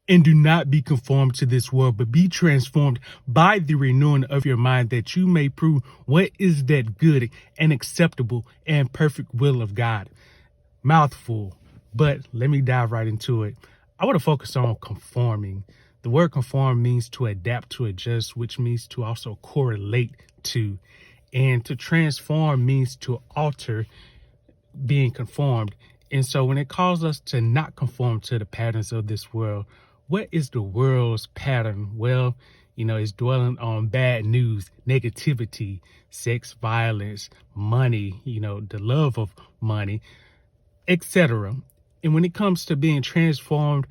And do not be conformed to this world, but be transformed by the renewing of your mind, that you may prove what is that good and acceptable and perfect will of God. Mouthful, but let me dive right into it. I want to focus on conforming. The word conform means to adapt, to adjust, which means to also correlate to. And to transform means to alter, being conformed. And so when it calls us to not conform to the patterns of this world, what is the world's pattern? Well, it's dwelling on bad news, negativity, sex, violence, money, the love of money, etc. And when it comes to being transformed,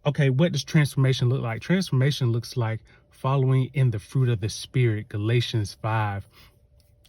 okay, what does transformation look like? Transformation looks like following in the fruit of the Spirit, Galatians 5.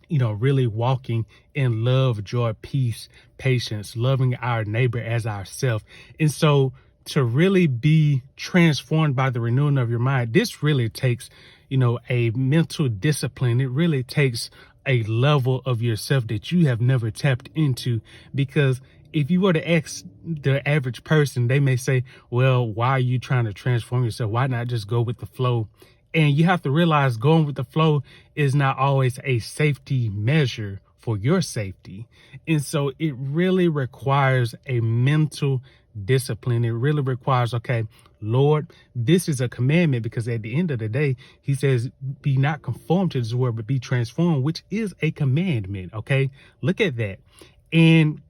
Really walking in love, joy, peace, patience, loving our neighbor as ourselves. And so to really be transformed by the renewing of your mind, this really takes, a mental discipline. It really takes a level of yourself that you have never tapped into, because if you were to ask the average person, they may say, well, why are you trying to transform yourself? Why not just go with the flow? And you have to realize going with the flow is not always a safety measure for your safety. And so it really requires a mental discipline. It really requires, okay, Lord, this is a commandment, because at the end of the day, he says, be not conformed to this world, but be transformed, which is a commandment. Okay, look at that. And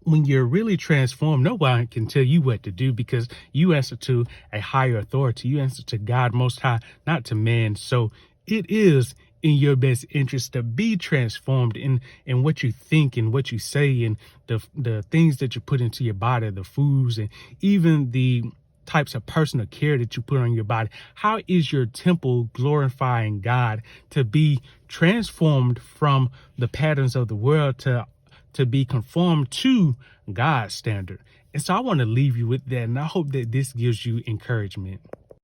when you're really transformed, no one can tell you what to do, because you answer to a higher authority. You answer to God Most High, not to man. So it is in your best interest to be transformed in what you think and what you say, and the things that you put into your body, the foods, and even the types of personal care that you put on your body. How is your temple glorifying God? To be transformed from the patterns of the world to be conformed to God's standard. And so I want to leave you with that. And I hope that this gives you encouragement.